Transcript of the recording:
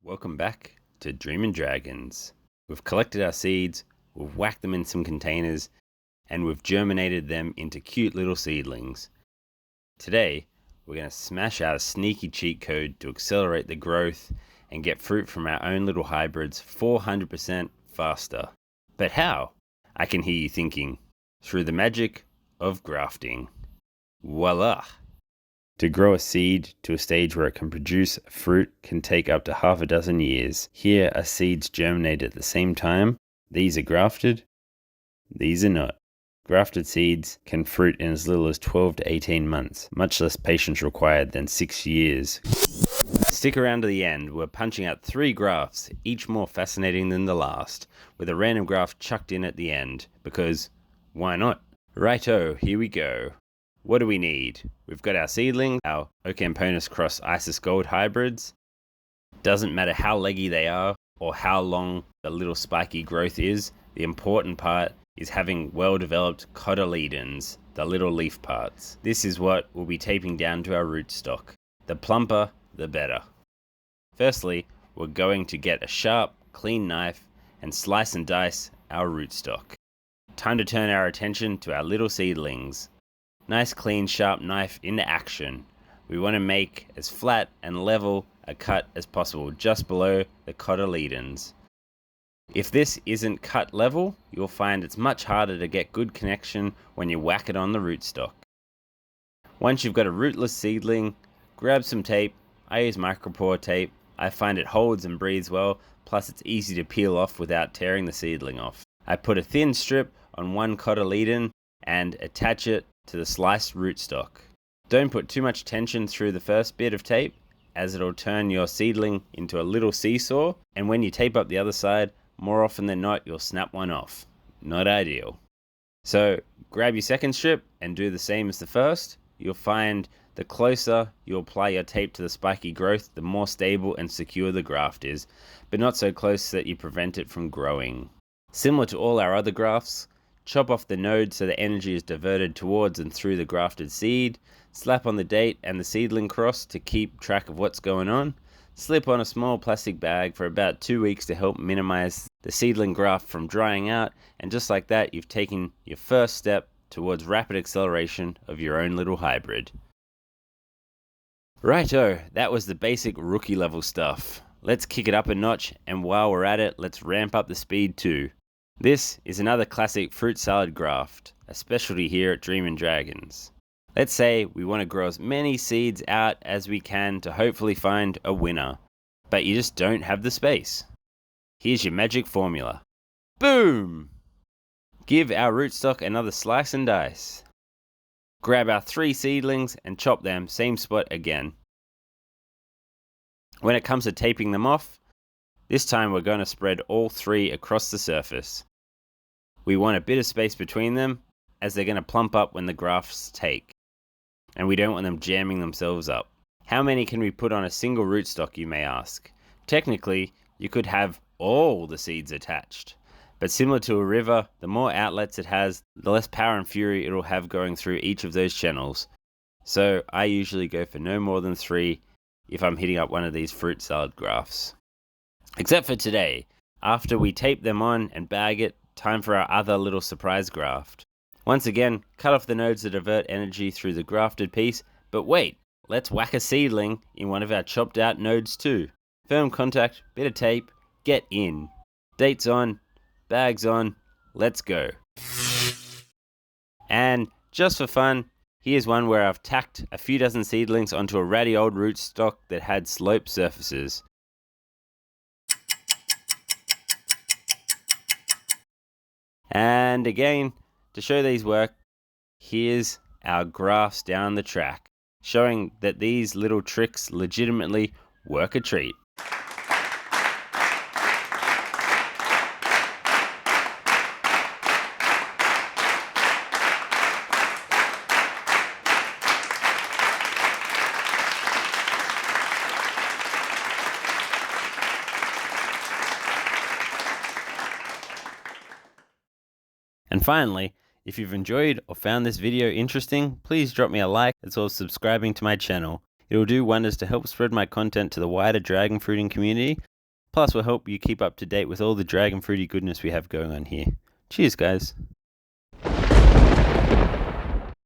Welcome back to Dreamin' Dragons. We've collected our seeds, we've whacked them in some containers, and we've germinated them into cute little seedlings. Today, we're going to smash out a sneaky cheat code to accelerate the growth and get fruit from our own little hybrids 400% faster. But how? I can hear you thinking. Through the magic of grafting. Voila! To grow a seed to a stage where it can produce fruit can take up to half a dozen years. Here are seeds germinated at the same time. These are grafted. These are not. Grafted seeds can fruit in as little as 12 to 18 months, much less patience required than 6 years. Stick around to the end. We're punching out 3 grafts, each more fascinating than the last, with a random graft chucked in at the end, because why not? Righto, here we go. What do we need? We've got our seedlings, our Ocamponus cross Isis Gold hybrids. Doesn't matter how leggy they are or how long the little spiky growth is, the important part is having well-developed cotyledons, the little leaf parts. This is what we'll be taping down to our rootstock. The plumper, the better. Firstly, we're going to get a sharp, clean knife and slice and dice our rootstock. Time to turn our attention to our little seedlings. Nice clean sharp knife into action. We want to make as flat and level a cut as possible just below the cotyledons. If this isn't cut level, you'll find it's much harder to get good connection when you whack it on the rootstock. Once you've got a rootless seedling, grab some tape. I use micropore tape. I find it holds and breathes well, plus it's easy to peel off without tearing the seedling off. I put a thin strip on one cotyledon and attach it to the sliced rootstock. Don't put too much tension through the first bit of tape, as it'll turn your seedling into a little seesaw, and when you tape up the other side, more often than not, you'll snap one off. Not ideal. So grab your second strip and do the same as the first. You'll find the closer you apply your tape to the spiky growth, the more stable and secure the graft is, but not so close that you prevent it from growing. Similar to all our other grafts, chop off the node so the energy is diverted towards and through the grafted seed, slap on the date and the seedling cross to keep track of what's going on, slip on a small plastic bag for about 2 weeks to help minimize the seedling graft from drying out, and just like that you've taken your first step towards rapid acceleration of your own little hybrid. Righto, that was the basic rookie level stuff. Let's kick it up a notch, and while we're at it, let's ramp up the speed too. This is another classic fruit salad graft, a specialty here at Dreamin' Dragons. Let's say we want to grow as many seeds out as we can to hopefully find a winner, but you just don't have the space. Here's your magic formula. Boom! Give our rootstock another slice and dice. Grab our 3 seedlings and chop them same spot again. When it comes to taping them off, this time we're going to spread all 3 across the surface. We want a bit of space between them, as they're going to plump up when the grafts take, and we don't want them jamming themselves up. How many can we put on a single rootstock, you may ask? Technically, you could have all the seeds attached, but similar to a river, the more outlets it has, the less power and fury it'll have going through each of those channels. So I usually go for no more than 3 if I'm hitting up one of these fruit salad grafts. Except for today, after we tape them on and bag it, time for our other little surprise graft. Once again, cut off the nodes that divert energy through the grafted piece, but wait, let's whack a seedling in one of our chopped out nodes too. Firm contact, bit of tape, get in. Dates on, bags on, let's go. And just for fun, here's one where I've tacked a few dozen seedlings onto a ratty old rootstock that had sloped surfaces. And again, to show these work, here's our graphs down the track, showing that these little tricks legitimately work a treat. And finally, if you've enjoyed or found this video interesting, please drop me a like as well as subscribing to my channel. It will do wonders to help spread my content to the wider dragon fruiting community, Plus, we'll help you keep up to date with all the dragon fruity goodness we have going on here. Cheers, guys.